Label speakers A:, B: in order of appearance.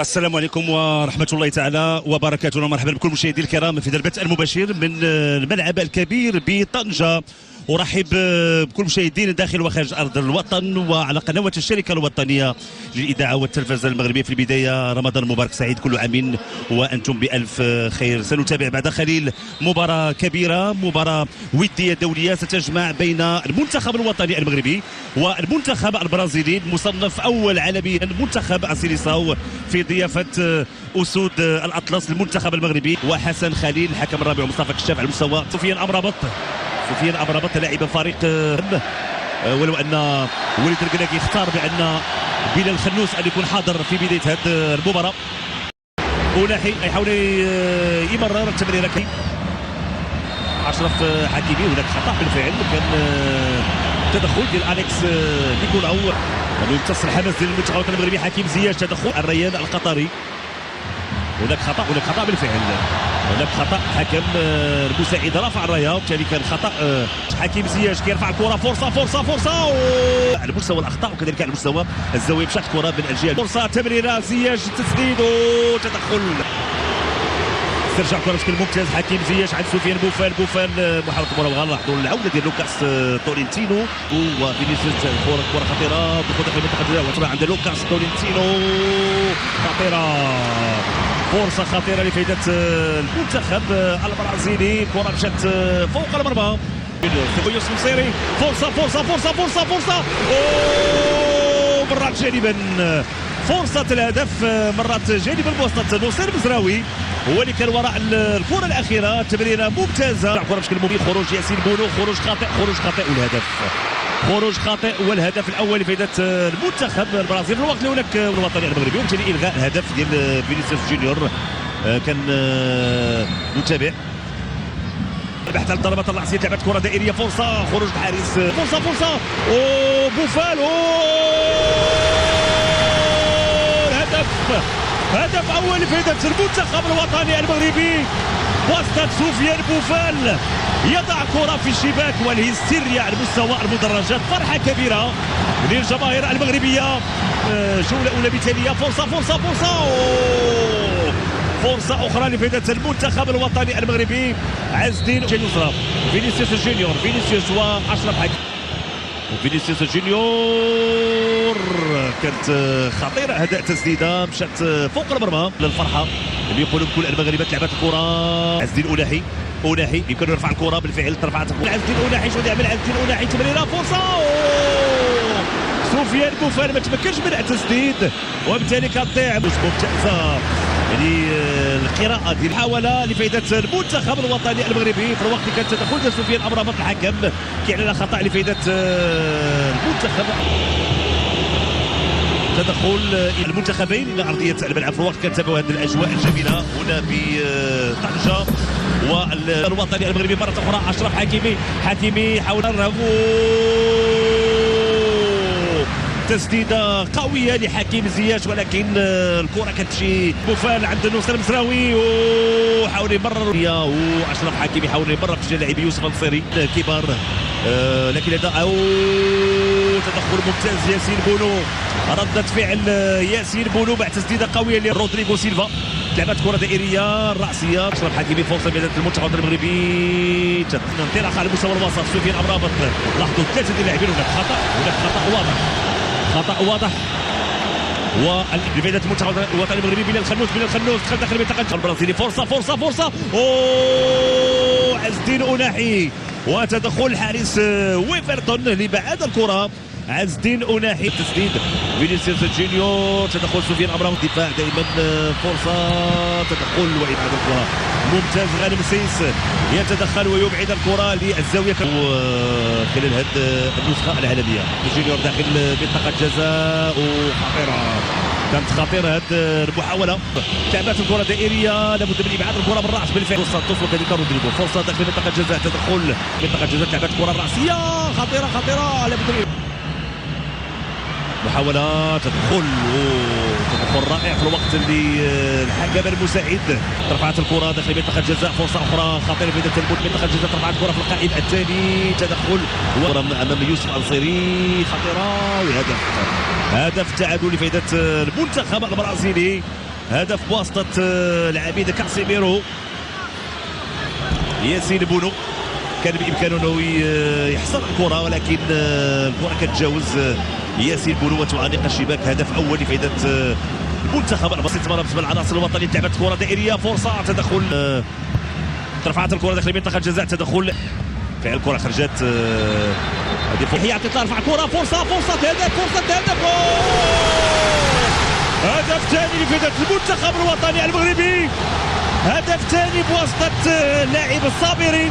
A: السلام عليكم ورحمة الله تعالى وبركاته، ومرحبا بكل مشاهدي الكرام في البث المباشر من الملعب الكبير بطنجة. أرحب بكل مشاهدين داخل وخارج أرض الوطن وعلى قنوات الشركة الوطنية للإذاعة والتلفزة المغربية. في البداية رمضان مبارك سعيد، كل عام وأنتم بألف خير. سنتابع بعد قليل مباراة كبيرة، مباراة ودية دولية ستجمع بين المنتخب الوطني المغربي والمنتخب البرازيلي المصنف أول عالميا منتخب السيليساو في ضيافة أسود الأطلس المنتخب المغربي، وحسن خليل الحكم الرابع، ومصطفى كشاف على المستوى، سفيان أمرابط لاعب فريق، ولو ان وليد القناقي اختار بان بلال الخنوس ان يكون حاضر في بدايه هذه المباراه. أولاحي يحاول يمرر التمريره. اشرف حكيمي، هناك خطا بالفعل، كان تدخل ديال اليكس نيكولاو يمتص الحماس ديال المنتخب المغربي. حكيم زياش، تدخل الريان القطري، هناك خطا بالفعل، هناك خطا. حكم المساعد رفع الرايه، وبالتالي كان خطا. حكيم زياش كيرفع الكره، فرصه على مستوى الاخطاء وكذلك على مستوى الزاويه مشات الكره من الجهه. فرصه تمريره زياش، تسديد وتدخل، استرجع الكره بشكل ممتاز. حكيم زياش عند سفيان بوفال محاوله المراوغه. لاحظوا العوده ديال لوكاس تولينتينو وفينيسيوس، كره خطيره دخول داخل المنطقه الجزائريه عند لوكاس تولينتينو، خطيره، فرصة خطيرة لفائدة المنتخب البرازيلي. كرة مشات فوق المرمى. يوسف نصيري، فرصة مرات جانبا، فرصة الهدف مرات جانبا بواسطة نصير مزراوي، هو اللي كان وراء الكرة الأخيرة. تمريرة ممتازة، كرة بشكل مبين، خروج ياسين بونو، خروج خاطئ والهدف، خروج خاطئ والهدف الاول لفائده المنتخب البرازيلي في الوقت الاول الوطني المغربي، وبالتالي الغاء الهدف ديال فينيسيوس جونيور. كان نتابع البحث عن ضربات الرأسية، لعبت كرة دائرية، فرصة، خروج الحارس، فرصة بوفال، هدف اول لفائده المنتخب الوطني المغربي واسطة سفيان بوفال، يضع كرة في الشباك والهستيريا على مستوى المدرجات. فرحة كبيرة للجماهير المغربية. جولة أولى مثالية، فرصة أخرى لفائدة المنتخب الوطني المغربي. عز الدين يسرى، فينيسيوس جونيور، فينيسيوس وأشرف حكيمي. فينيسيوس جونيور كانت خطيرة، أداء تسديدة مشات فوق المرمى للفرحة اللي يقولوا بكل المغربات. لعبت الكرة عز الدين أولاحي يمكن يرفع الكرة بالفعل، ترفعت عز الدين أولاحي. شنو يعمل عز الدين أولاحي؟ تمريرة، فرصة، سفيان بوفال ما تمكنش من التسديد، وبالتالي كتضيع ممتازة. يعني القراءة ديال محاولة لفائدة المنتخب الوطني المغربي في الوقت اللي كان تدخل ديال سفيان أمرابط الحكم كيعلن خطأ لفائدة المنتخب. تدخل المنتخبين الى ارضيه الملعب في الوقت كنتابعوا هذه الاجواء الجميله هنا بطنجه. والوطني المغربي مره اخرى اشرف حكيمي حاول تسديده قويه لحكيم زياش، ولكن الكره كتمشي بوفال عند نصير مزراوي وحاول يمرر، واشرف حكيمي يحاول يمرر في اللاعب يوسف النصيري كبار، لكن هذا تدخل ممتاز. ياسين بونو، ردة فعل ياسين بونو بعد تسديده قويه لرودريغو سيلفا. لعبت كره دائريه راسيه، اشرف حكيمي فرصه بيد المنتخب المغربي. انطلاقه على مستوى الوسط، سفيان امرابط، لاحظوا ثلاثه ديال اللاعبين، هناك خطا واضح ولفائدة المنتخب الوطني المغربي. بلال الخنوس دخل داخل المنطقه البرازيلي، فرصه عز الدين أولاحي، وتدخل الحارس ويفرتون اللي بعد الكره. عز الدين أولاحي، تسديد فينيسيوس جونيور، تدخل سفيان أمرابط، دفاع دائما، فرصه، تدخل وإبعاد الكره ممتاز. غانم سيس يتدخل ويبعد الكره للزاويه خلال هذه النسخه العالميه. جونيور داخل منطقه الجزاء، كانت خطيره هذه المحاوله. لعبات الكره دائريه، لابد من ابعاد الكره بالراس بالفعل. سانتوس وكذلك رودريغو، فرصه داخل منطقه الجزاء، تدخل منطقه الجزاء، لعبات الكره الراسيه خطيره، لابد من محاولات، تدخل رائع في الوقت اللي الحكم المساعد. رفعت الكره داخل منطقه الجزاء، فرصه اخرى خطيره في منطقه الجزاء، رفعت الكره في القائم الثاني، تدخل امام يوسف النصيري، خطيره، وهدف تعادل لفائده المنتخب البرازيلي. هدف بواسطه العبيد كاسيميرو. ياسين بونو كان بامكانه انه يحصل الكره، ولكن الكره كتجاوز ياسين بونو وتعانق الشباك. هدف اول لفائده المنتخب البسيط بالنسبه للعناصر الوطنيه. لعبت كره دائريه، فرصه تدخل، ترفعت الكره داخل منطقه الجزاء، تدخل فعل الكره خرجت. يحيى عطية الله رفع الكره، فرصه هدف هدف ثاني لفائده المنتخب الوطني المغربي. هدف ثاني بواسطه اللاعب الصابري.